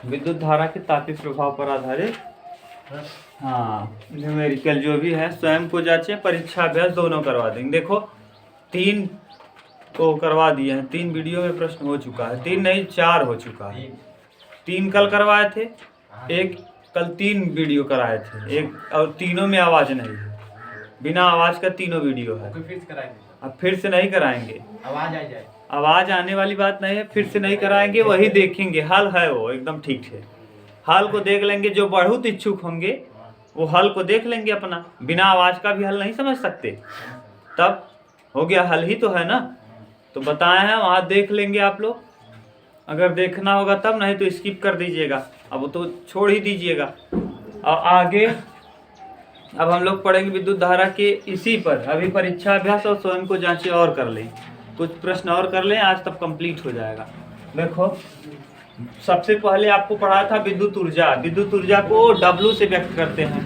विद्युत धारा के तापीय प्रभाव पर आधारित न्यूमेरिकल जो भी है स्वयं को जांचे, परीक्षा अभ्यास दोनों करवा देंगे। देखो 3 को करवा दिए हैं, 3 वीडियो में प्रश्न हो चुका है, 3 नहीं 4 हो चुका है। 3 कल करवाए थे, एक कल 3 वीडियो कराए थे, एक और तीनों में आवाज़ नहीं है, बिना आवाज़ का तीनों वीडियो है। अब फिर से नहीं कराएंगे, आवाज आ जाए, आवाज़ आने वाली बात नहीं है, फिर से नहीं कराएंगे, वही देखेंगे। हल है वो एकदम ठीक है, हल को देख लेंगे। जो बहुत इच्छुक होंगे वो हल को देख लेंगे अपना, बिना आवाज़ का भी हल नहीं समझ सकते, तब हो गया हल ही तो है ना। तो बताए हैं वहाँ देख लेंगे आप लोग, अगर देखना होगा तब, नहीं तो स्किप कर दीजिएगा, अब तो छोड़ ही दीजिएगा। और आगे अब हम लोग पढ़ेंगे विद्युत धारा के इसी पर। अभी परीक्षा अभ्यास और स्वयं को जांचे और कर लें, कुछ प्रश्न और कर लें, आज तब कंप्लीट हो जाएगा। देखो सबसे पहले आपको पढ़ा था विद्युत ऊर्जा। विद्युत ऊर्जा को W से व्यक्त करते हैं।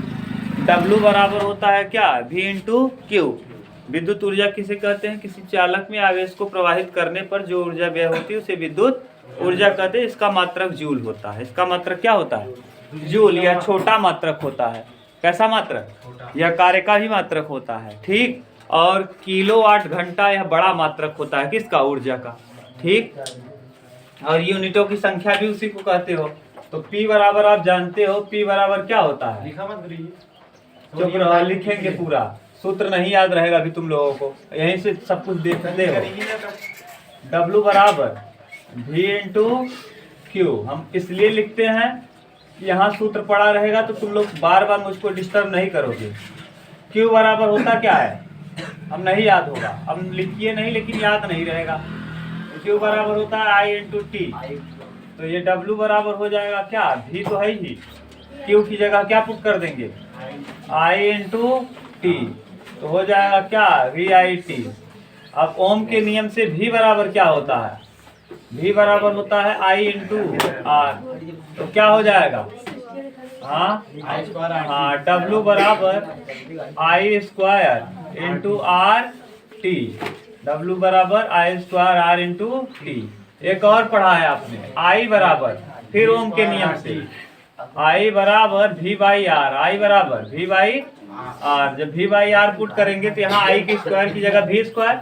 W बराबर होता है क्या, V इंटू क्यू। विद्युत ऊर्जा किसे कहते हैं, किसी चालक में आवेश को प्रवाहित करने पर जो ऊर्जा व्यय होती है उसे विद्युत ऊर्जा कहते हैं। इसका मात्रक जूल होता है। इसका मात्रक क्या होता है, जूल। यह छोटा मात्रक होता है। कैसा मात्रक, यह कार्य का भी मात्रक होता है, ठीक। और किलोवाट घंटा यह बड़ा मात्रक होता है, किसका, ऊर्जा का, ठीक। और यूनिटों की संख्या भी उसी को कहते हो। तो P बराबर आप जानते हो, P बराबर क्या होता है, लिखा मत करिए, चुप रहो, लिखेंगे पूरा, सूत्र नहीं याद रहेगा अभी तुम लोगों को, यहीं से सब कुछ देखते हो। W बराबर V इंटू क्यू। हम इसलिए लिखते हैं कि यहाँ सूत्र पड़ा रहेगा तो तुम लोग बार बार मुझको डिस्टर्ब नहीं करोगे। Q बराबर होता क्या है, हम नहीं याद होगा, हम लिखिए नहीं लेकिन याद नहीं रहेगा। Q बराबर होता है I इंटू टी। तो ये W बराबर हो जाएगा क्या, V तो है ही, Q की जगह क्या पुट कर देंगे, I इंटू टी, तो हो जाएगा क्या, VIT। अब ओम के नियम से V बराबर क्या होता है, V बराबर होता है I इंटू R। तो क्या हो जाएगा, W बराबर I square into R T. W बराबर I square R into T. एक और पढ़ा है आपने, I बराबर, फिर ओम के नियम से I बराबर V बाई R। I बराबर V बाई R। जब V बाई R पुट करेंगे तो यहाँ I के स्क्वायर की जगह V स्क्वायर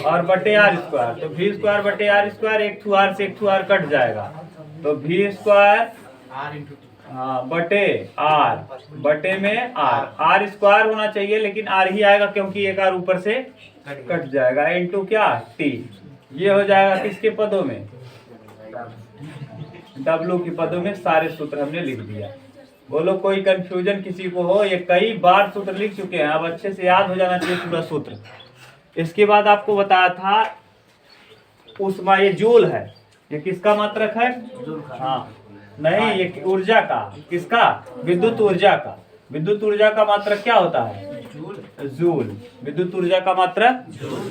और बटे R स्क्वायर। तो V स्क्वायर बटे R स्क्वायर, एक टू R से एक टू R कट जाएगा, तो V स्क्वायर बटे R बटे में R स्क्वायर होना चाहिए लेकिन R ही आएगा क्योंकि एक R ऊपर से कट जाएगा, इंटू क्या, T। ये हो जाएगा किसके पदों में, W के पदों में। सारे सूत्र हमने लिख दिया। बोलो कोई कंफ्यूजन किसी को हो, ये कई बार सूत्र लिख चुके हैं, अब अच्छे से याद हो जाना चाहिए पूरा सूत्र। इसके बाद आपको बताया था ऊष्मा, ये जूल है, ये किसका मात्रक है, नहीं ये ऊर्जा का, किसका, विद्युत ऊर्जा का। विद्युत ऊर्जा का मात्रक क्या होता है, जूल। विद्युत ऊर्जा का मात्रक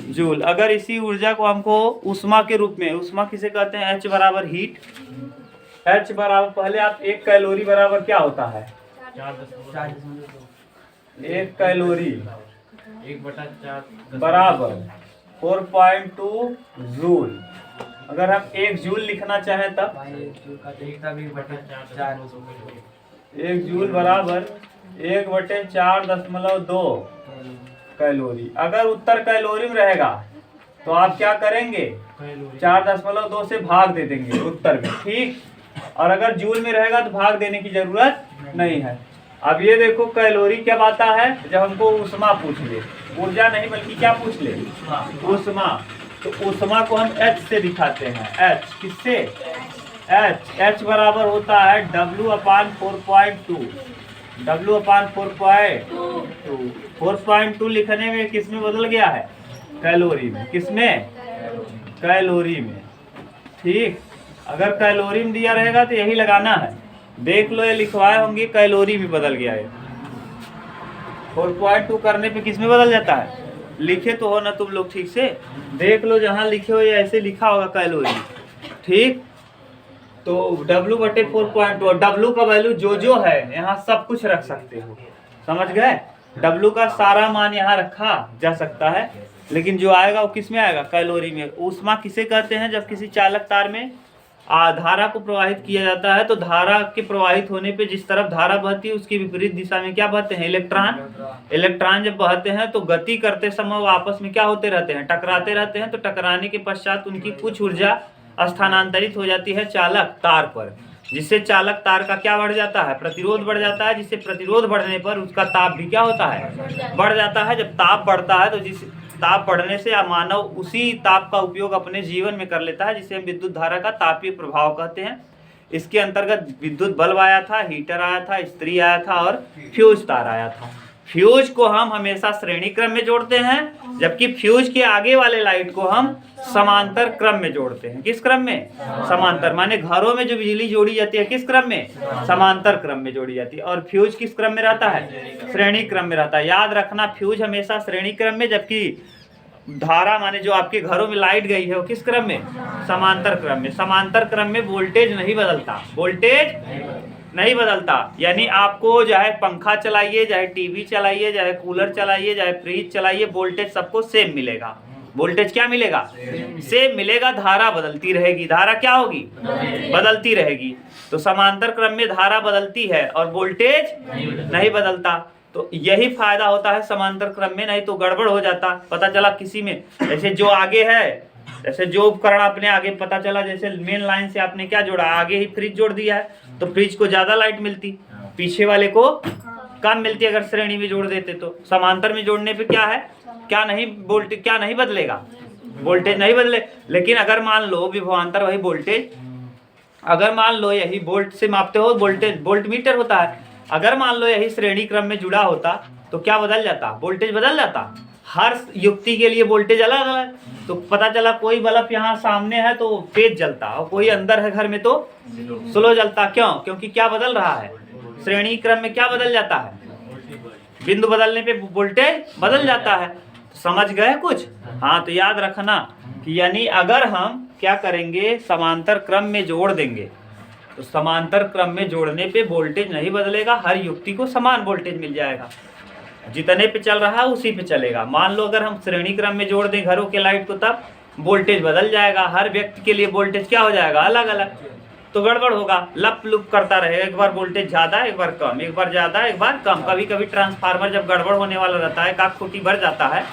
जूल। अगर इसी ऊर्जा को हमको ऊष्मा के रूप में, ऊष्मा किसे कहते हैं, H बराबर हीट। H बराबर, पहले आप 1 कैलोरी बराबर क्या होता है, 1 कैलोरी 1/4 बराबर 4.2 जूल। अगर हम 1 जूल लिखना चाहें तब 1 जूल बराबर 1/4.2 कैलोरी। अगर उत्तर कैलोरी में रहेगा तो आप क्या करेंगे, 4.2 से भाग दे देंगे उत्तर में, ठीक। और अगर जूल में रहेगा तो भाग देने की जरूरत नहीं है। अब ये देखो कैलोरी क्या आता है, जब हमको ऊष्मा पूछ ले, ऊर्जा नहीं बल्कि क्या पूछ ले, ऊष्मा। तो ऊष्मा को हम H से दिखाते हैं, H किससे, H बराबर होता है W/4.2। W/4.2, 4.2 लिखने में किस में बदल गया है, कैलोरी में। किसमें, कैलोरी में, ठीक। अगर कैलोरी में दिया रहेगा तो यही लगाना है, देख लो ये लिखवाए होंगे, कैलोरी में बदल गया है। 4.2 करने पे किस में बदल जाता है, लिखे तो हो ना तुम लोग, ठीक से देख लो, जहाँ लिखे हो ये ऐसे लिखा होगा कैलोरी, ठीक। तो W/4.2, W का वैल्यू जो है यहाँ सब कुछ रख सकते हो, समझ गए। W का सारा मान यहाँ रखा जा सकता है, लेकिन जो आएगा वो किस में आएगा, कैलोरी में। ऊष्मा किसे कहते हैं, जब किसी चालक तार में धारा को प्रवाहित किया जाता है तो धारा के प्रवाहित होने पे जिस तरफ धारा बहती है उसकी विपरीत दिशा में क्या बहते हैं, इलेक्ट्रॉन। इलेक्ट्रॉन जब बहते हैं तो गति करते समय वो आपस में क्या होते रहते हैं, टकराते रहते हैं। तो टकराने के पश्चात उनकी कुछ ऊर्जा स्थानांतरित हो जाती है चालक तार पर, जिससे चालक तार का क्या बढ़ जाता है, प्रतिरोध बढ़ जाता है। जिससे प्रतिरोध बढ़ने पर उसका ताप भी क्या होता है, बढ़ जाता है। जब ताप बढ़ता है तो जिस ताप बढ़ने से मानव उसी ताप का उपयोग अपने जीवन में कर लेता है, जिसे हम विद्युत धारा का तापीय प्रभाव कहते हैं। इसके अंतर्गत विद्युत बल्ब आया था, हीटर आया था, इस्त्री आया था और फ्यूज तार आया था। फ्यूज को हम हमेशा श्रेणी क्रम में जोड़ते हैं, जबकि फ्यूज के आगे वाले लाइट को हम समांतर क्रम में जोड़ते हैं। किस क्रम में, समांतर। माने घरों में जो बिजली जोड़ी जाती है किस क्रम में, समांतर क्रम में जोड़ी जाती है। और फ्यूज किस क्रम में रहता है, श्रेणी क्रम में रहता है। याद रखना, फ्यूज हमेशा श्रेणी क्रम में, जबकि धारा माने जो आपके घरों में लाइट गई है वो किस क्रम में, समांतर क्रम में। समांतर क्रम में वोल्टेज नहीं बदलता, वोल्टेज नहीं बदलता। यानी आपको चाहे पंखा चलाइए, चाहे टीवी चलाइए, चाहे कूलर चलाइए, चाहे फ्रिज चलाइए, वोल्टेज सबको सेम मिलेगा। वोल्टेज क्या मिलेगा, सेम मिलेगा। धारा बदलती रहेगी, धारा क्या होगी, बदलती रहेगी। तो समांतर क्रम में धारा बदलती है और वोल्टेज नहीं बदलता। तो यही फायदा होता है समांतर क्रम में, नहीं तो गड़बड़ हो जाता। पता चला किसी में जैसे जो आगे है, जैसे जो उपकरण आपने आगे, पता चला जैसे मेन लाइन से आपने क्या जोड़ा, आगे ही फ्रिज जोड़ दिया है तो फ्रिज को ज्यादा लाइट मिलती, पीछे वाले को कम मिलती। अगर श्रेणी में जोड़ देते तो समांतर में जोड़ने पे क्या है, क्या नहीं, वोल्टेज क्या नहीं बदलेगा, वोल्टेज नहीं बदले। लेकिन अगर मान लो विभवांतर वही वोल्टेज, अगर मान लो यही वोल्ट से मापते हो, वोल्टेज वोल्ट मीटर होता है। अगर मान लो यही श्रेणी क्रम में जुड़ा होता तो क्या बदल जाता, वोल्टेज बदल जाता। हर युक्ति के लिए वोल्टेज अलग अलग। तो पता चला कोई बल्ब यहाँ सामने है तो तेज जलता और कोई अंदर है घर में तो स्लो जलता। क्यों, क्योंकि क्या बदल रहा है, श्रेणी क्रम में क्या बदल जाता है, बिंदु बदलने पे वोल्टेज बदल जाता है। समझ गए कुछ। हाँ, तो याद रखना कि यानी अगर हम क्या करेंगे, समांतर क्रम में जोड़ देंगे तो समांतर क्रम में जोड़ने पे वोल्टेज नहीं बदलेगा, हर युक्ति को समान वोल्टेज मिल जाएगा, जितने पे चल रहा है उसी पे चलेगा। मान लो अगर हम श्रेणी क्रम में जोड़ दें घरों के लाइट को, तब वोल्टेज बदल जाएगा, हर व्यक्ति के लिए वोल्टेज क्या हो जाएगा, अलग अलग। तो गड़बड़ होगा, लप लुप करता रहेगा, एक बार वोल्टेज ज्यादा, एक बार कम, एक बार ज्यादा, एक बार कम। कभी कभी ट्रांसफार्मर जब गड़बड़ होने वाला रहता है, एक खूंटी भर जाता है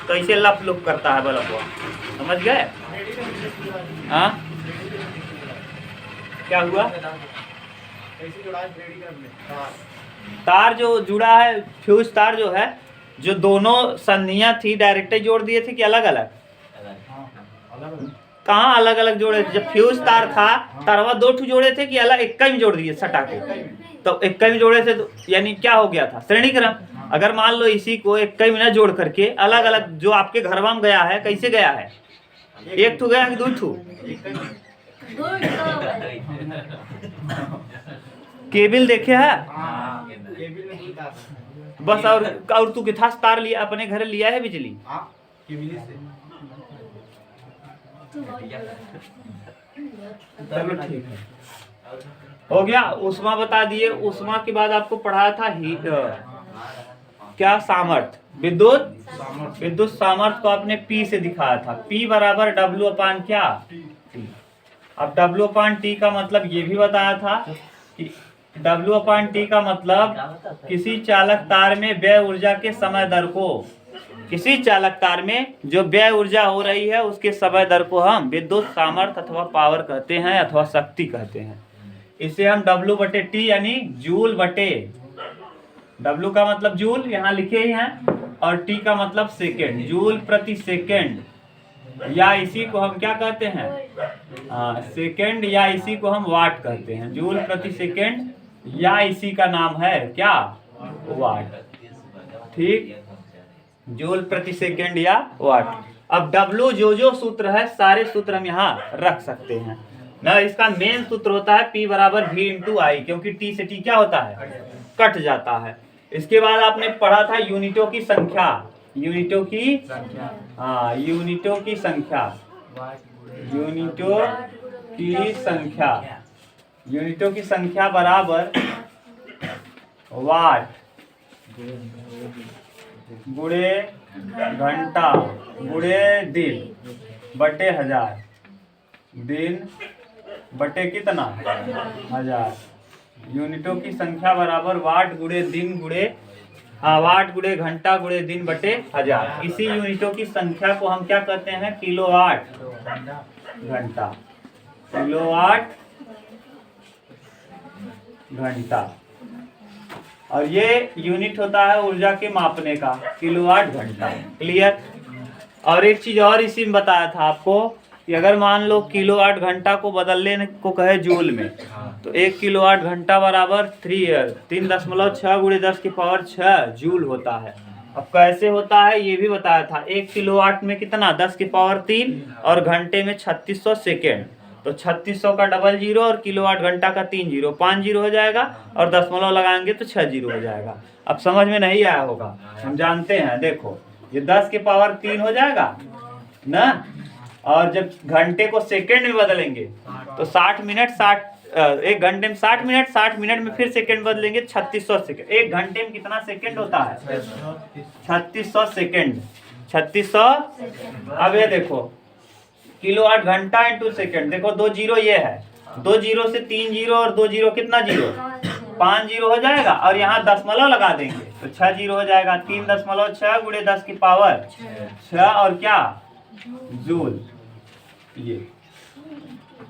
तो इसे लप लुप करता है बल्ब। समझ गए। हाँ, क्या हुआ, तार जो जुड़ा है, फ्यूज तार जो है, जो दोनों संधियां थी डायरेक्ट जोड़ दिए थे कि अलग अलग, कहाँ अलग अलग जोड़े थे। जब फ्यूज तार था तारवा दो ठू जोड़े थे कि अलग एक में जोड़ दिए सटा के, तो एक में जोड़े थे तो यानी क्या हो गया था, श्रेणी क्रम। अगर मान लो इसी को एक में न जोड़ करके अलग अलग, जो आपके घर में गया है कैसे गया है, एक ठू गया कि दो ठू, केबिल देखे है बस। और तू किथा तार लिया अपने घर लिया है बिजली, चलो ठीक है, हो गया। उष्मा बता दिए। उष्मा के बाद आपको पढ़ाया था क्या, सामर्थ्य, विद्युत सामर्थ्य को आपने P से दिखाया था। P बराबर W अपान क्या, T। अब W अपान T का मतलब ये भी बताया था कि W अपान T का मतलब किसी चालक तार में व्यय ऊर्जा के समय दर को, किसी चालक तार में जो व्यय ऊर्जा हो रही है उसके समय दर को हम विद्युत सामर्थ्य अथवा पावर कहते हैं अथवा शक्ति कहते हैं। इसे हम W बटे T यानी जूल बटे, W का मतलब जूल यहाँ लिखे ही हैं, और T का मतलब सेकेंड, जूल प्रति सेकेंड, या इसी को हम क्या कहते हैं, सेकेंड, या इसी को हम वाट कहते हैं। जूल प्रति सेकेंड, या इसी का नाम है क्या, वाट। ठीक, जूल प्रति सेकेंड या वाट। अब W जो सूत्र है, सारे सूत्र हम यहाँ रख सकते हैं ना। इसका मेन सूत्र होता है P बराबर V इंटू आई, क्योंकि T से T क्या होता है, कट जाता है। इसके बाद आपने पढ़ा था यूनिटों की संख्या, यूनिटों की संख्या, यूनिटों की संख्या, यूनिटों की संख्या, यूनिटों की संख्या बराबर वाट गुणे घंटा गुणे दिन बटे 1000, दिन बटे कितना 1000, यूनिटों की संख्या बराबर वाट गुणे दिन गुणे वाट गुणे घंटा गुणे दिन बटे 1000। इसी यूनिटों की संख्या को हम क्या कहते हैं, किलोवाट घंटा, किलोवाट घंटा। और ये यूनिट होता है ऊर्जा के मापने का, किलोवाट घंटा। क्लियर। और एक चीज और इसी में बताया था आपको कि अगर मान लो किलोवाट घंटा को बदलने को कहे जूल में, तो 1 किलोवाट घंटा बराबर 3.6 गुणे 10 की पावर 6 जूल होता है। अब कैसे होता है ये भी बताया था। 1 किलोवाट में कितना 10 की पावर 3 और घंटे में 3600 सेकेंड, तो 3600 का डबल जीरो और किलोवाट घंटा का 3 जीरो, 5 जीरो हो जाएगा और दशमलव लगाएंगे तो 6 जीरो हो जाएगा। अब समझ में नहीं आया होगा, हम जानते हैं। देखो ये 10 की पावर 3 हो जाएगा ना, और जब घंटे को सेकेंड में बदलेंगे तो 60 मिनट 1 घंटे में 60 मिनट, 60 मिनट में फिर सेकेंड बदलेंगे 3600 सेकेंड। 1 घंटे में कितना सेकेंड होता है 3600 सेकेंड, 3600। अब ये देखो किलोवाट घंटा इंटू सेकेंड, देखो 2 जीरो ये है, 2 जीरो से 3 जीरो और 2 जीरो कितना जीरो 5 जीरो हो जाएगा, और यहाँ दशमलव लगा देंगे तो 6 जीरो हो जाएगा। 3.6 गुणे 10 की पावर 6 और क्या जूल। ये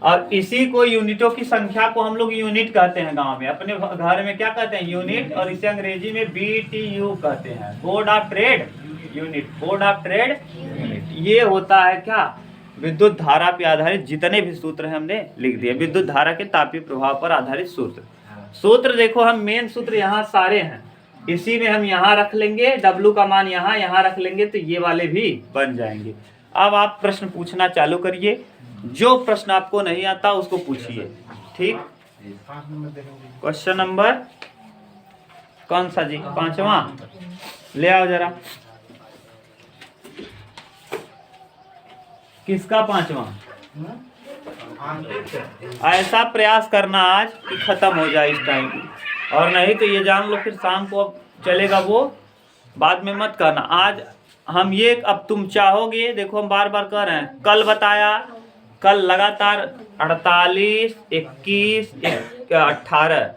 और इसी को यूनिटों की संख्या को हम लोग यूनिट कहते हैं, गांव में अपने घर में क्या कहते हैं यूनिट, और इसे अंग्रेजी में BTU कहते हैं, board of trade unit, board of trade unit. ये होता है क्या, विद्युत धारा पे आधारित जितने भी सूत्र हैं हमने लिख दिए, विद्युत धारा के तापीय प्रभाव पर आधारित सूत्र। सूत्र देखो हम मेन सूत्र यहाँ सारे हैं, इसी में हम यहाँ रख लेंगे, W का मान यहाँ रख लेंगे तो ये वाले भी बन जाएंगे। अब आप प्रश्न पूछना चालू करिए, जो प्रश्न आपको नहीं आता उसको पूछिए। ठीक, क्वेश्चन नंबर कौन सा जी, 5वां ले आओ जरा। किसका 5वां? ऐसा प्रयास करना आज कि खत्म हो जाए इस टाइम, और नहीं तो ये जान लो फिर शाम को अब चलेगा वो, बाद में मत करना। आज हम ये, अब तुम चाहोगे, देखो हम बार बार कह रहे हैं, कल बताया, कल लगातार 48, 21, 18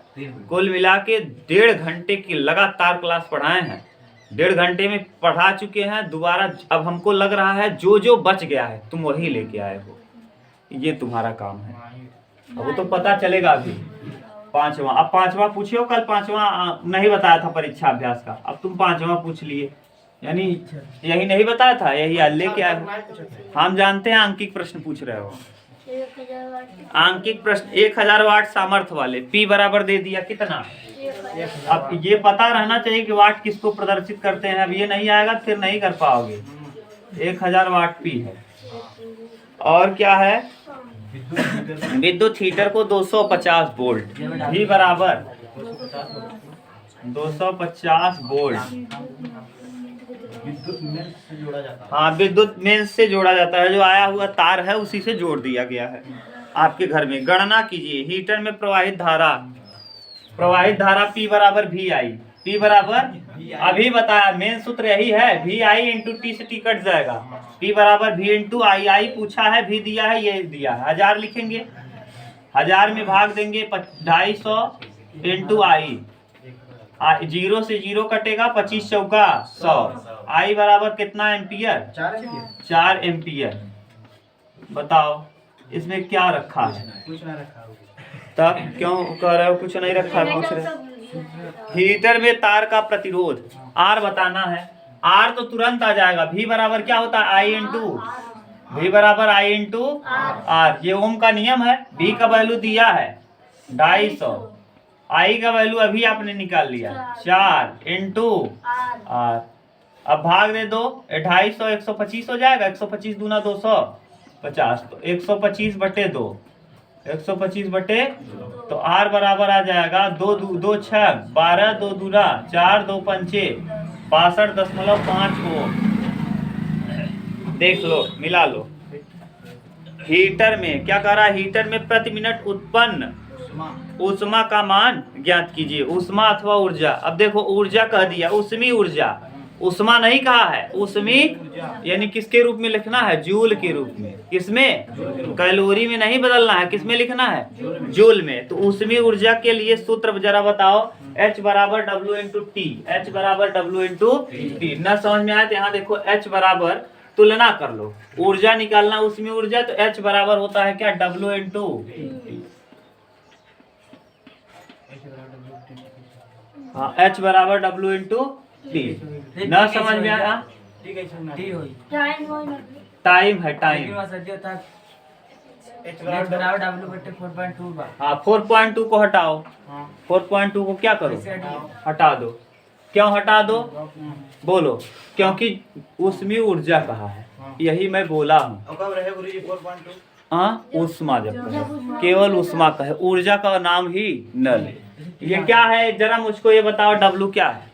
कुल मिला के 1.5 घंटे की लगातार क्लास पढ़ाए हैं। 1.5 घंटे में पढ़ा चुके हैं। दोबारा अब हमको लग रहा है जो जो बच गया है तुम वही लेके आए हो, ये तुम्हारा काम है। अब वो तो पता चलेगा अभी। 5वां, अब 5वां पूछियो, कल 5वां नहीं बताया था परीक्षा अभ्यास का, अब तुम 5वां पूछ लिए, यानी यही नहीं बताया था, यही आज लेके आए। हम जानते हैं आंकिक प्रश्न पूछ रहे हो, आंकिक प्रश्न 1000 वाट सामर्थ्य वाले, P बराबर दे दिया कितना। अब ये पता रहना चाहिए कि वाट किसको प्रदर्शित करते हैं, अब ये नहीं आएगा फिर नहीं कर पाओगे। 1000 वाट P है, और क्या है, विद्युत हीटर को 250 वोल्ट, V बराबर 250 वोल्ट, हाँ विद्युत मेंस से जोड़ा जाता है, जो आया हुआ तार है उसी से जोड़ दिया गया है आपके घर में। गणना कीजिए, हीटर में प्रवाहित धारा P बराबर VI, P बराबर अभी बताया, मेन सूत्र यही है, VI इंटू T से T कट जाएगा, P बराबर V इंटू I पूछा है, V दिया है, ये दिया है, 1000 लिखेंगे, 1000 में भाग देंगे 250 इंटू I, 0 से 0 कटेगा, 25 चौका 100, I बराबर कितना एम्पियर, 4 एम्पियर। बताओ इसमें क्या रखा है, तब क्यों कह रहे हो कुछ नहीं रखा, पूछ रहे। हीटर में तार का प्रतिरोध R बताना है, R तो तुरंत आ जाएगा, V बराबर क्या होता है I इंटू, V बराबर I इंटू R, ये ओम का नियम है। V का वैल्यू दिया है 250, I का वैल्यू अभी आपने निकाल लिया 4 इंटू R, अब भाग दे दो, 250 125 हो जाएगा, 125 दूना 250, तो 125 बटे 2, 125 बटे, तो R बराबर आ जाएगा 2 2 6 12, 2 दूना 4, 2 पंचे 62.5 ओम। देख लो, मिला लो। हीटर में क्या कह रहा है, हीटर में प्रति मिनट उत्पन्न ऊष्मा का मान ज्ञात कीजिए, ऊष्मा अथवा ऊर्जा। अब देखो ऊर्जा कह दिया, ऊष्मीय ऊर्जा, उष्मा नहीं कहा है, उसमें यानी किसके रूप में लिखना है, जूल के रूप में। किसमें, कैलोरी में नहीं बदलना है, किसमें लिखना है, जूल में। तो उसमें ऊर्जा के लिए सूत्र जरा बताओ, H बराबर W इंटू टी, H बराबर W इंटू टी। न समझ में आए तो यहाँ देखो H बराबर तुलना कर लो, ऊर्जा निकालना उसमें ऊर्जा, तो H बराबर होता है क्या, W इंटू टी। हाँ, H बराबर W इंटू टी। न समझ में आया, टाइम है, टाइम। हाँ, 4.2 को हटाओ, 4.2 को क्या करो, हटा दो। क्यों हटा दो, बोलो, क्योंकि उसमें ऊर्जा कहा है, यही मैं बोला हूँ। हाँ, ऊष्मा जब कहे, केवल ऊष्मा कहे, ऊर्जा का नाम ही नल। ये क्या है, जरा मुझको ये बताओ, W क्या है,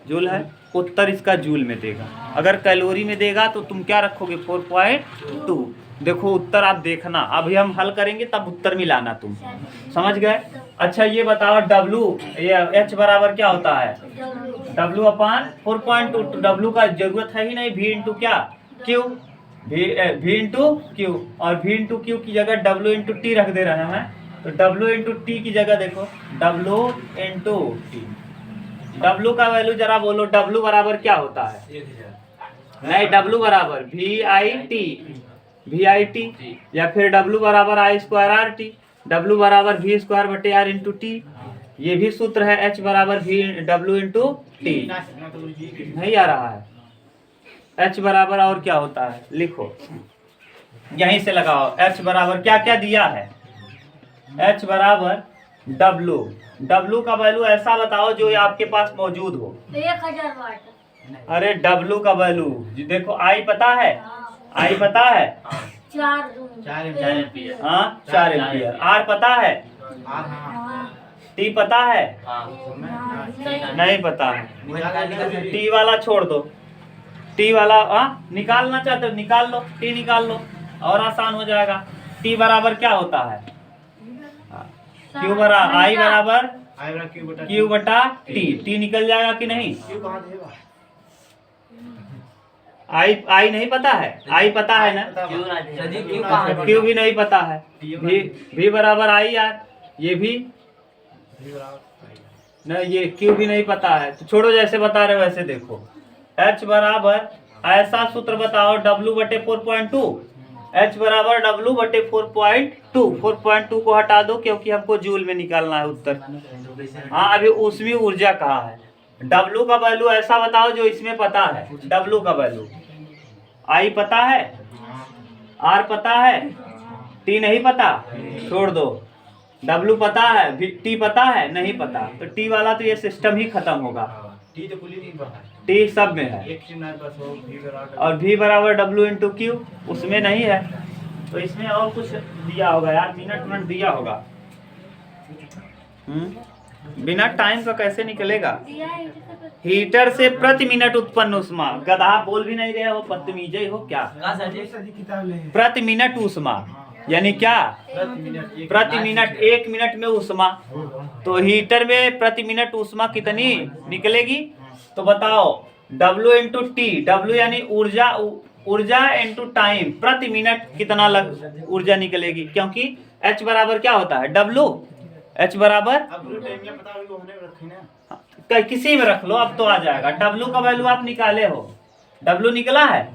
जूल है। उत्तर इसका जूल में देगा, अगर कैलोरी में देगा तो तुम क्या रखोगे, 4.2। देखो उत्तर आप देखना, अभी हम हल करेंगे तब उत्तर मिलाना, तुम समझ गए। अच्छा ये बताओ, W ये H बराबर क्या होता है, W अपान 4.2। तो W का जरूरत है ही नहीं, V इंटू क्या, Q, V इंटू Q, और V इंटू Q की जगह W इंटू टी रख दे रहे हैं। तो W इंटू टी की जगह देखो W इंटू टी। W का वैल्यू जरा बोलो, W बराबर क्या होता है, नहीं, W बराबर VIT, या फिर W बराबर I स्क्वायर RT, W बराबर V स्क्वायर बटे R इंटू टी। ये भी सूत्र है, H बराबर W इंटू टी। नहीं आ रहा है, H बराबर और क्या होता है, लिखो, यहीं से लगाओ। H बराबर क्या क्या दिया है, H बराबर W का वैल्यू ऐसा बताओ जो आपके पास मौजूद हो। 1000 वाट। अरे W का वैल्यू देखो, I पता है, I पता है, 4 एम्पीयर। हाँ 4 एम्पीयर। R पता है, T पता है, नहीं पता है। T वाला छोड़ दो, T वाला निकालना चाहते हो निकाल लो, T निकाल लो और आसान हो जाएगा। T बराबर क्या होता है, Q बराबर I बराबर Q बटा T निकल जाएगा कि नहीं। I नहीं पता है, I पता है ना, Q भी नहीं पता है, V बराबर I यार, ये भी नहीं, ये Q भी नहीं पता है। तो छोड़ो, जैसे बता रहे वैसे देखो। H बराबर ऐसा सूत्र बताओ, W बटे 4.2, H बराबर W बटे 4.2। 4.2 को हटा दो क्योंकि हमको जूल में निकालना है उत्तर। हाँ, अभी उसमें ऊर्जा कहा है। W का वैल्यू ऐसा बताओ जो इसमें पता है, W का वैल्यू I पता है, R पता है, T नहीं पता, छोड़ दो। W पता है, T पता है, नहीं पता, तो T वाला तो ये सिस्टम ही खत्म होगा। T सब में है, और V बराबर W इंटू Q उसमें नहीं है, तो इसमें और कुछ दिया होगा यार, मिनट दिया होगा। बिना टाइम का कैसे निकलेगा। हीटर से प्रति मिनट उत्पन्न ऊष्मा, गधा बोल भी नहीं रहे हो, बदतमीज हो क्या। प्रति मिनट ऊष्मा यानी क्या, प्रति मिनट, 1 मिनट में ऊष्मा। तो हीटर में प्रति मिनट ऊष्मा कितनी निकलेगी, तो बताओ W इंटू टी, W यानी ऊर्जा इंटू टाइम, प्रति मिनट कितना ऊर्जा निकलेगी, क्योंकि H बराबर क्या होता है, W, H बराबर किसी में रख लो, अब तो आ जाएगा। W का वैल्यू आप निकाले हो, W निकला है,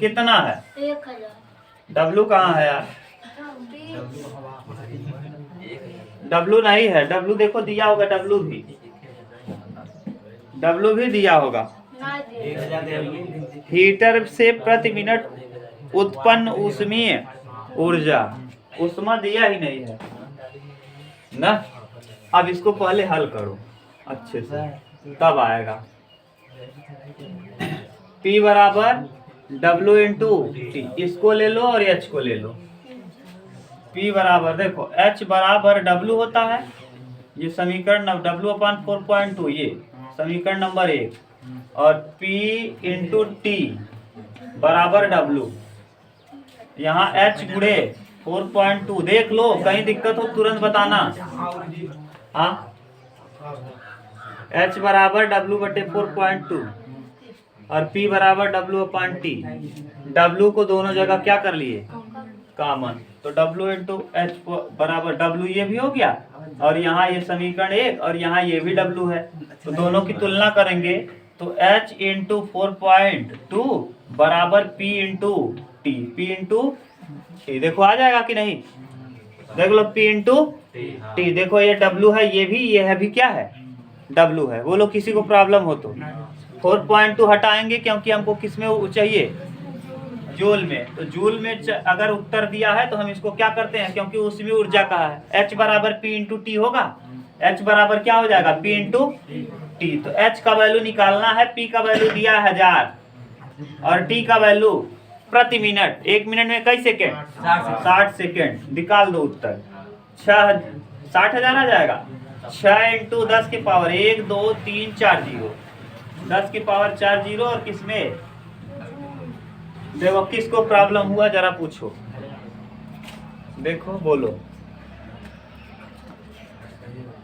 कितना है, 1000। W कहाँ है यार, W नहीं है, W देखो दिया होगा, W भी दिया होगा। हीटर से प्रति मिनट उत्पन्न ऊष्मीय ऊर्जा, ऊष्मा दिया ही नहीं है ना। अब इसको पहले हल करो अच्छे से, तब आएगा। P बराबर W इंटू टी, इसको ले लो और H को ले लो। P बराबर देखो, H बराबर W होता है, ये समीकरण W अपान 4.2, ये समीकरण नंबर 1, और P इंटू टी बराबर W, यहाँ H गुणे 4.2। देख लो, कहीं दिक्कत हो तुरंत बताना। हाँ H बराबर W बटे 4.2 और P बराबर W अपान T। W को दोनों जगह क्या कर लिए, कॉमन, तो W इंटू एच बराबर W ये भी हो गया, और यहाँ ये समीकरण 1 और यहाँ ये भी W है, तो दोनों की तुलना करेंगे तो H इंटू 4.2 बराबर P into T. P into T देखो आ जाएगा कि नहीं, देख लो P इंटू टी। देखो ये W है, ये है भी क्या है, W है। बोलो किसी को प्रॉब्लम हो तो 4.2 हटाएंगे क्योंकि हमको किस में चाहिए, जूल में। तो जूल में अगर उत्तर दिया है तो हम इसको क्या करते हैं, क्योंकि उसमें ऊर्जा कहा है। H बराबर P इंटू टी होगा। H बराबर क्या हो जाएगा, P इंटू टी। तो H का वैल्यू निकालना है, P का वैल्यू दिया है 1000 और T का वैल्यू प्रति मिनट, 1 मिनट में कई सेकेंड, 60 सेकेंड। निकाल दो उत्तर, 60,000 आ जाएगा। 6 इंटू 10 के पावर 1 2 3 4 जीरो, 10 की पावर 4 जीरो। और किसमें देखो, किसको प्रॉब्लम हुआ जरा पूछो, देखो बोलो।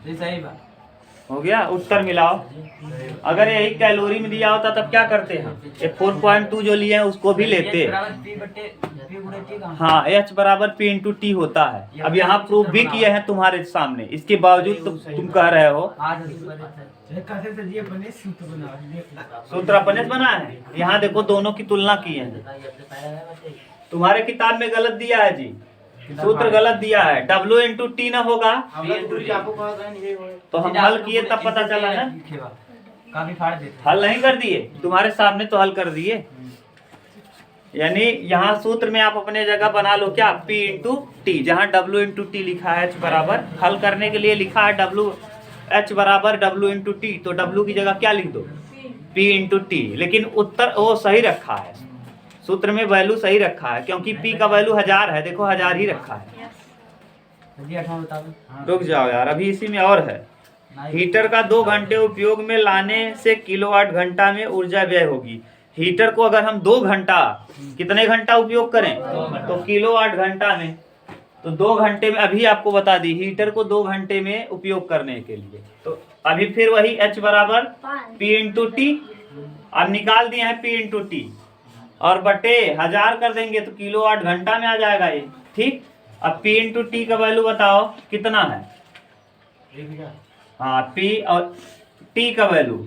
सही बात हो गया, उत्तर मिलाओ। अगर यही कैलोरी में दिया होता तब क्या करते हैं, ये 4.2 जो लिए हैं उसको भी लेते। हाँ, H बराबर P इंटू टी होता है। अब यहाँ प्रूफ भी किए हैं तुम्हारे सामने, इसके बावजूद तुम कह रहे हो सूत्र अपने बना है। यहाँ देखो दोनों की तुलना की है, तुम्हारे किताब में गलत दिया है जी, सूत्र गलत दिया है। W इंटू टी न होगा तो हम हल किए तब पता चला है, हल नहीं कर दिए, तुम्हारे सामने तो हल कर दिए। यानी यहाँ सूत्र में आप अपने जगह बना लो क्या, P इंटू टी, जहाँ W इंटू टी लिखा है। H बराबर हल करने के लिए लिखा है H बराबर W इंटू टी, तो W की जगह क्या लिख दो, P इंटू टी। लेकिन उत्तर वो सही रखा है, सूत्र में वैल्यू सही रखा है, क्योंकि P का वैल्यू 1000 है। देखो 1000 ही रखा है। रुक जाओ यार, अभी इसी में और है। हीटर का 2 घंटे उपयोग में लाने से किलोवाट घंटा में ऊर्जा व्यय होगी। हीटर को अगर हम 2 घंटा, कितने घंटा उपयोग करें तो किलोवाट घंटा में, तो 2 घंटे में, अभी आपको बता दी हीटर को 2 घंटे में उपयोग करने के लिए। तो अभी फिर वही H बराबर P इंटू टी, अब निकाल दिए हैं P इंटू टी, और बटे 1000 कर देंगे तो किलोवाट घंटा में आ जाएगा ये, ठीक। अब P इंटू टी का वैल्यू बताओ कितना है। हाँ, P और T का वैल्यू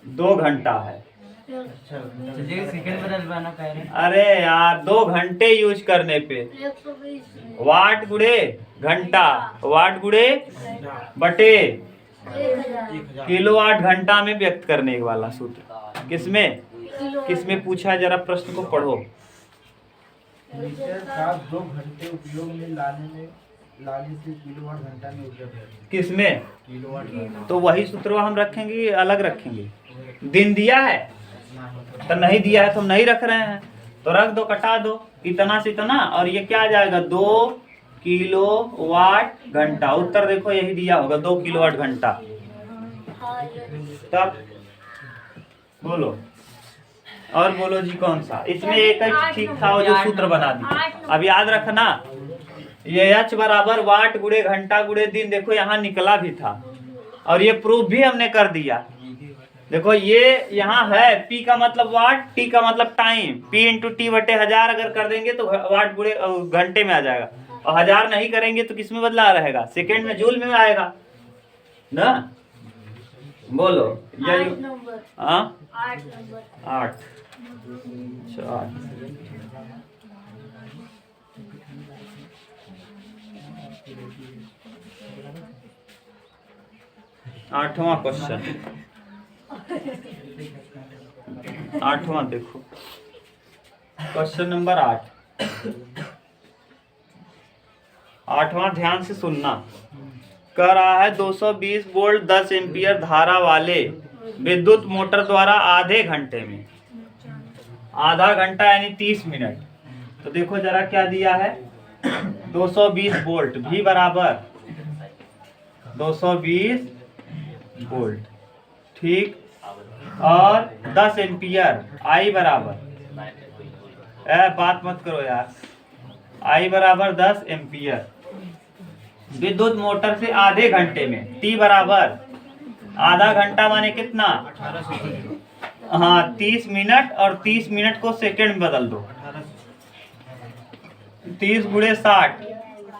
2 घंटा है। अरे यार 2 घंटे यूज करने पे, 120 वाट गुड़े घंटा, वाट गुड़े बटे 1000 किलोवाट घंटा में व्यक्त करने वाला सूत्र। किसमें पूछा है, जरा प्रश्न को पढ़ो। हीटर का 2 घंटे उपयोग में लाने से किलोवाट घंटा में ऊर्जा व्यय। किसमें, किलोवाट घंटा। तो वही सूत्र हम रखेंगे, अलग रखेंगे। दिन दिया है तो नहीं दिया है तो हम नहीं रख रहे हैं, तो रख दो, कटा दो, इतना से इतना, और ये क्या आ जाएगा 2 किलोवाट घंटा। उत्तर देखो यही दिया होगा, 2 किलोवाट घंटा। तब बोलो, और बोलो जी कौन सा, इसमें एक ही ठीक था वो जो सूत्र बना दी। अब याद रखना, ये H बराबर वाट गुड़े घंटा गुड़े दिन, देखो यहाँ निकला भी था, और ये प्रूफ भी हमने कर दिया। देखो ये यहाँ है, P का मतलब वाट, T का मतलब टाइम। P इंटू टी बटे 1000 अगर कर देंगे तो वाट गुड़े घंटे में आ जाएगा, और 1000 नहीं करेंगे तो किस में बदला रहेगा, सेकेंड में, जूल में आएगा ना। बोलो ये 8 नंबर, हाँ 8 नंबर, 8 4 8वां क्वेश्चन, 8वां देखो, क्वेश्चन नंबर 8वां ध्यान से सुनना। कह रहा है 220 वोल्ट 10 एम्पियर धारा वाले विद्युत मोटर द्वारा आधे घंटे में, आधा घंटा यानी 30 मिनट। तो देखो जरा क्या दिया है, 220 वोल्ट, V बराबर 220 वोल्ट, ठीक, और 10 एम्पियर, I बराबर, बात मत करो यार, I बराबर 10 एम्पियर विद्युत मोटर से आधे घंटे में, T बराबर आधा घंटा माने कितना? हाँ 30 मिनट, और 30 मिनट को सेकंड में बदल दो। 30 गुणे 60,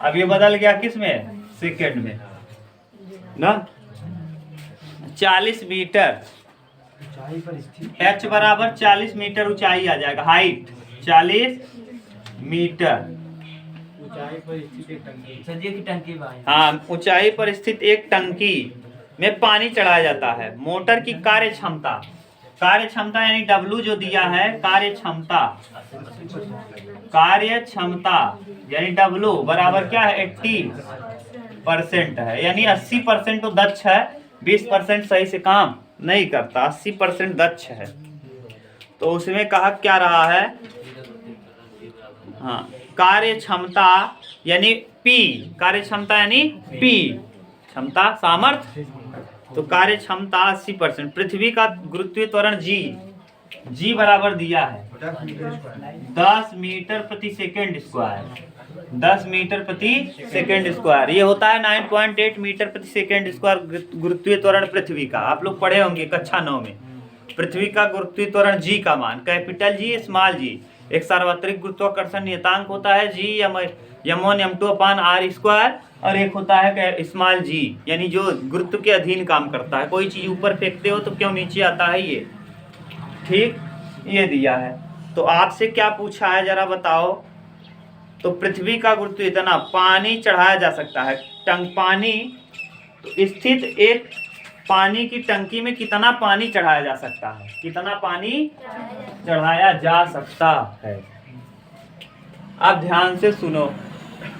अब ये बदल गया किस में? सेकंड में ना। 40 मीटर, ऊंचाई पर स्थित h बराबर 40 मीटर ऊंचाई आ जाएगा, हाइट 40 मीटर। ऊंचाई पर स्थित एक टंकी। सदियों की टंकी भाई। हाँ, ऊंचाई पर स्थित एक टंकी में पानी चढ़ाया जाता है। मोटर की कार्य क्षमता, कार्य क्षमता यानी W जो दिया है, कार्य क्षमता, कार्य क्षमता यानी W बराबर क्या है? 80% है, यानी 80% तो दक्ष है, 20% सही से काम नहीं करता, 80% दक्ष है। तो उसमें कहा क्या रहा है? हाँ, कार्य क्षमता यानी P, कार्य क्षमता यानी P, क्षमता सामर्थ्य, तो कार्य क्षमता 80%। पृथ्वी का गुरुत्वीय त्वरण G बराबर दिया है 10 मीटर प्रति सेकंड स्क्वायर, 10 मीटर प्रति सेकंड स्क्वायर। ये होता है 9.8 मीटर प्रति सेकंड स्क्वायर गुरुत्वीय त्वरण पृथ्वी का। आप लोग पढ़े होंगे कक्षा 9 में। पृथ्वी का गुरुत्वीय त्वरण G का मान, कैपिटल G स्मॉल g, एक सार्वत्रिक गुरुत्वाकर्षण नियतांक होता है G m1 m2 अपान r स्क्वायर, और एक होता है स्मॉल g, यानी जो गुरुत्व के अधीन काम करता है। कोई चीज ऊपर फेंकते हो तो क्यों नीचे आता है ये, ठीक, ये दिया है। तो आपसे क्या पूछा है जरा बताओ। तो पृथ्वी का गुरुत्व इतना, पानी चढ़ाया जा सकता है, पानी तो स्थित एक पानी की टंकी में कितना पानी चढ़ाया जा सकता है? कितना पानी चढ़ाया जा सकता है? अब ध्यान से सुनो,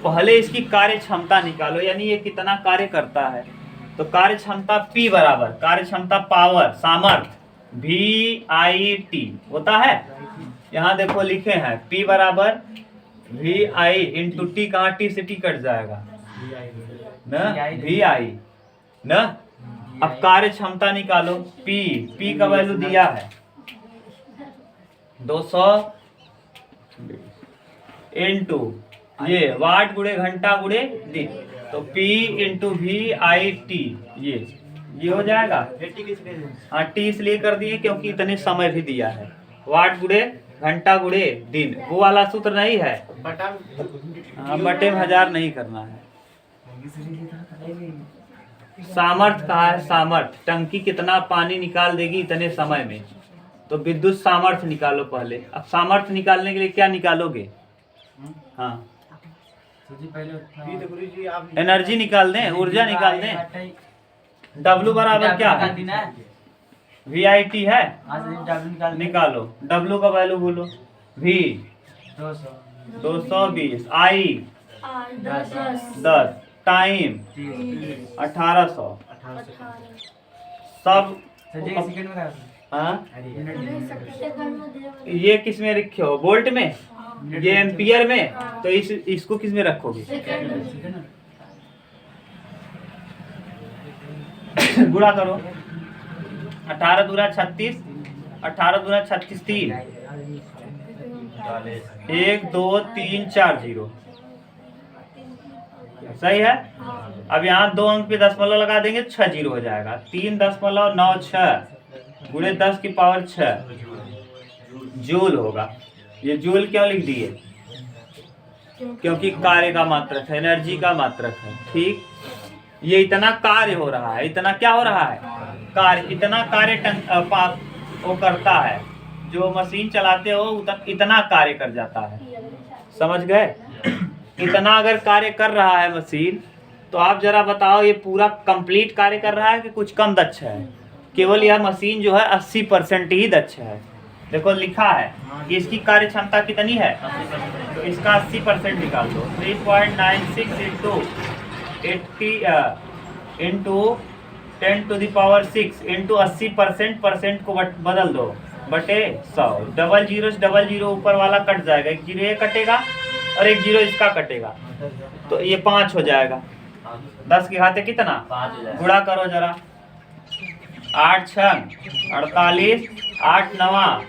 पहले इसकी कार्य क्षमता निकालो, यानी ये कितना कार्य करता है। तो कार्य क्षमता P बराबर, कार्य क्षमता पावर सामर्थ्य VIT होता है। यहाँ देखो लिखे हैं P बराबर VI इंटू T, कहाँ T से T कट जाएगा ना, VI ना। अब कार्य क्षमता निकालो, P का वैल्यू दिया है 200 इंटू ये वाट गुणे घंटा गुणे दिन, तो P इंटू VIT ये हो जाएगा। हाँ, T इसलिए कर दिए क्योंकि इतने समय भी दिया है। वाट गुणे घंटा गुणे दिन, वो वाला सूत्र नहीं है। हाँ, बटे में 1000 नहीं करना है। सामर्थ्य कहा है, सामर्थ्य टंकी कितना पानी निकाल देगी इतने समय में। तो विद्युत सामर्थ्य निकालो पहले। अब सामर्थ्य निकालने के लिए क्या निकालोगे? हाँ, एनर्जी निकाल दें, ऊर्जा निकाल दें। W बराबर क्या है? VIT है, निकालो। W का वैल्यू बोलो। V 220, I 10, टाइम 1800, सब। हाँ, ये किस में रखे हो? वोल्ट में, ये एम्पियर में, तो इसको किस में रखोगे? गुणा करो, 18 दूना 36, 18 दूना 36 3, 1 2 3 4 0, सही है। अब यहाँ 2 अंक पे दशमलव लगा देंगे, 6 0 हो जाएगा। 3.96 गुणे 10 की पावर 6 जूल होगा। ये जूल क्यों लिख दिए? क्योंकि कार्य का मात्रक है, एनर्जी का मात्रक है, ठीक। ये इतना कार्य हो रहा है, इतना क्या हो रहा है? कार्य, इतना कार्य वो करता है। जो मशीन चलाते हो इतना कार्य कर जाता है, समझ गए? इतना अगर कार्य कर रहा है मशीन, तो आप जरा बताओ ये पूरा कंप्लीट कार्य कर रहा है कि कुछ कम दक्ष है? केवल यह मशीन जो है 80% ही दक्ष है। देखो लिखा है कि इसकी कार्य क्षमता कितनी है, तो इसका 80% निकाल दो। 3.96 into 10 to the power 6 into 80%, percent को बदल दो बटे 100। 00 से 00 ऊपर वाला कट जाएगा, 1 0 ये कटेगा और 1 0 इसका कटेगा, तो ये 5 हो जाएगा। 10 के हाथे कितना? गुणा करो जरा। 8 6 48, 8 9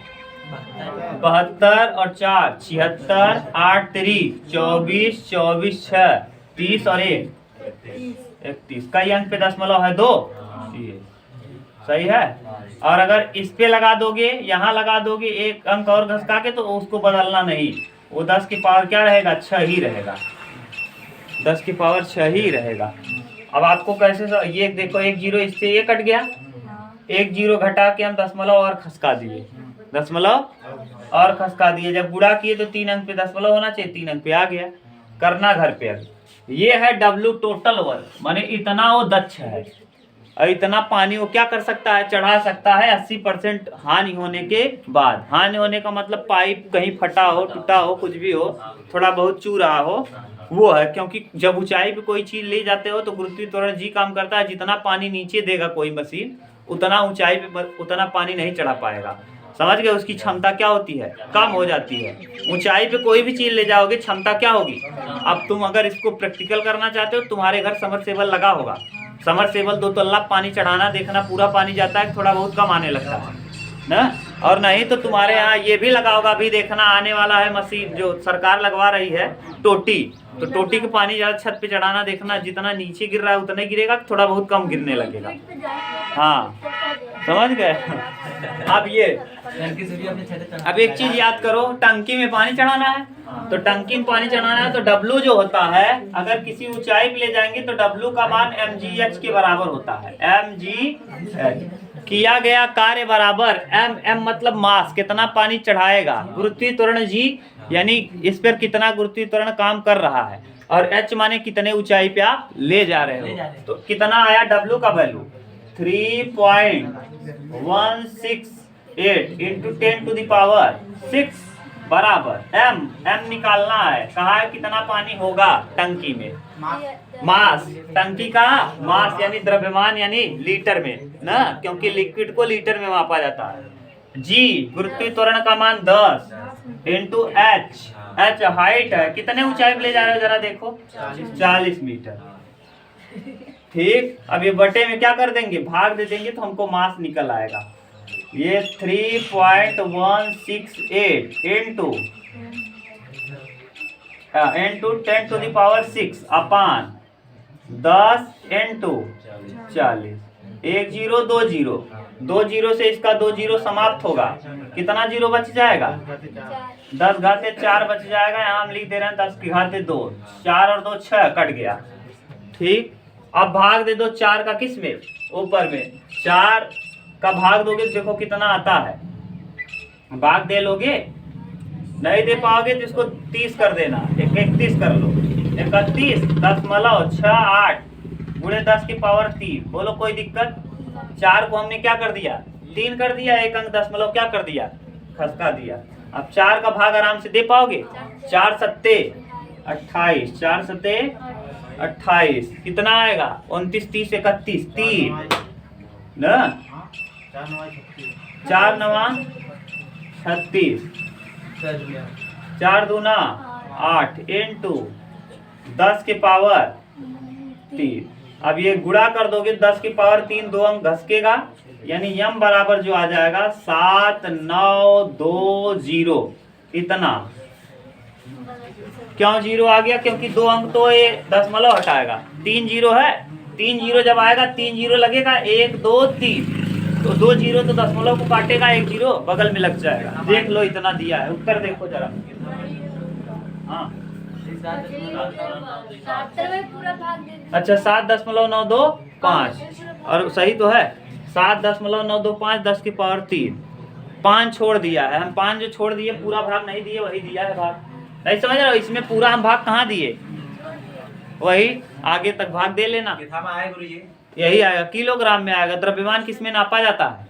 72 और 4 76, 8 3 24, 24 6 30 और 1 31। कई अंक पे दशमलव है? 2। सही है। और अगर इस पे लगा दोगे, यहाँ लगा दोगे एक अंक और घसका के, तो उसको बदलना नहीं, वो 10 की पावर क्या रहेगा, 6 ही रहेगा, 10 की पावर 6 ही रहेगा। अब आपको कैसे ये देखो, 1 0 इससे ये कट गया, 1 0 घटा के हम दशमलव और खसका दिए, दशमलव और खसका दिए। जब गुणा किए तो 3 अंक पे दशमलव होना चाहिए, 3 अंक पे आ गया। करना घर पे अभी। ये है W टोटल वर्क, माने इतना वो दक्ष है और इतना पानी वो क्या कर सकता है, चढ़ा सकता है 80% हानि होने के बाद। हानि होने का मतलब पाइप कहीं फटा हो, टूटा हो, कुछ भी हो, थोड़ा बहुत चू रहा हो, वो है। क्योंकि जब ऊंचाई पे कोई चीज ले जाते हो तो गुरुत्वाकर्षण जी काम करता है, जितना पानी नीचे देगा कोई मशीन, उतना ऊंचाई पे उतना पानी नहीं चढ़ा पाएगा। समझ गए, उसकी क्षमता क्या होती है, कम हो जाती है। ऊंचाई पे कोई भी चीज ले जाओगे, क्षमता क्या होगी। अब तुम अगर इसको प्रैक्टिकल करना चाहते हो, तुम्हारे घर समरसेबल लगा होगा, समरसेबल 2 तल्ला पानी चढ़ाना, देखना पूरा पानी जाता है, थोड़ा बहुत कम आने लगता है ना। और नहीं तो तुम्हारे यहाँ ये भी लगा होगा, अभी देखना आने वाला है मशीन जो सरकार लगवा रही है, टोटी, तो टोटी के पानी ज्यादा छत पे चढ़ाना, देखना जितना नीचे गिर रहा है उतना ही गिरेगा, थोड़ा बहुत कम गिरने लगेगा। हाँ समझ गए। अब एक चीज याद करो, टंकी में पानी चढ़ाना है, तो टंकी में पानी चढ़ाना है तो W जो होता है, अगर किसी ऊंचाई पे ले जाएंगे तो W का मान mgh के बराबर होता है, mgh। किया गया कार्य बराबर m मतलब मास, कितना पानी चढ़ाएगा, गुरुत्वाकर्षण G यानी इस पर कितना गुरुत्वाकर्षण काम कर रहा है, और h माने कितने ऊंचाई पे आप ले जा रहे हो। तो कितना आया W का value 3.168 into 10 to the power 6 बराबर m निकालना है। कहा है कितना पानी होगा टंकी में, मास, टंकी का मास यानी द्रव्यमान यानी लीटर में ना, क्योंकि लिक्विड को लीटर में मापा जाता है। जी गुरुत्वाकर्षण का मान 10 इंटू h हाइट है, कितने ऊंचाई पे ले जा रहे हो जरा देखो, 40 मीटर। ठीक, अब ये बटे में क्या कर देंगे, भाग दे देंगे तो हमको मास निकल आएगा। ये 3.168 into 10 to the power 6 upon 10 into 40। 1 0 2 0, 2 0 से इसका 2 0 समाप्त होगा, कितना जीरो बच जाएगा, 10 घाते 4 बच जाएगा। यहाँ हम लिख दे रहे हैं 10 की घाते 2, 4 और 2 6 कट गया। ठीक, अब भाग दे दो 4 का किस में, ऊपर में, 4 का भाग दोगे तो देखो कितना आता है, भाग दे लोगे, नहीं दे पाओगे तो इसको 30 कर देना, 31 कर लो, 31.68 गुणे 10 की पावर 3। बोलो कोई दिक्कत। 4 को हमने क्या कर दिया, 3 कर दिया, एक अंक दशमलव क्या कर दिया, खसका दिया। अब 4 का भाग आराम से दे पाओगे, 4 सत्ते 28, 4 सत्ते 28, कितना आएगा 29 30 31 3 ना, 4 9 36, 4 दूना 8 इंटू 10 की पावर 3। अब ये गुणा कर दोगे 10 की पावर 3, 2 अंक घसकेगा, यानी m बराबर जो आ जाएगा 7920। इतना क्यों 0 आ गया, क्योंकि 2 अंक तो ये दशमलव हटाएगा, 3 0 है, 3 0 जब आएगा 3 0 लगेगा, 1 2 3, तो 2 0 तो दशमलव को काटेगा, 1 0 बगल में लग जाएगा। देख लो इतना दिया है, उत्तर देखो जरा। हाँ अच्छा 7.925 और सही तो है, 7.925 10 की पावर 3, 5 छोड़ दिया है हम, 5 जो छोड़ दिए पूरा भाग नहीं दिए, वही दिया है भाग, नहीं समझ रहे हो। इसमें पूरा हम भाग कहाँ दिए, वही आगे तक भाग दे लेना, यही आएगा, किलोग्राम में आएगा। द्रव्यमान किस में नापा जाता है,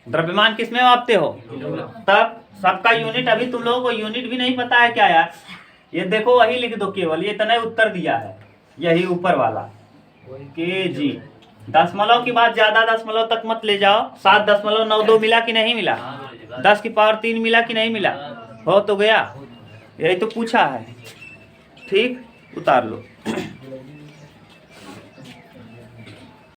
द्रव्यमान किस में मापते हो, तब सबका यूनिट, अभी तुम लोगों को यूनिट भी नहीं पता है क्या यार, ये देखो वही लिख दो केवल, ये इतना उत्तर दिया है, यही ऊपर वाला केजी। दशमलव की बात ज्यादा दशमलव तक मत ले जाओ। 7.92 मिला कि नहीं मिला, 10 की पावर 3 मिला कि नहीं मिला, हो तो गया, यही तो पूछा है। ठीक, उतार लो।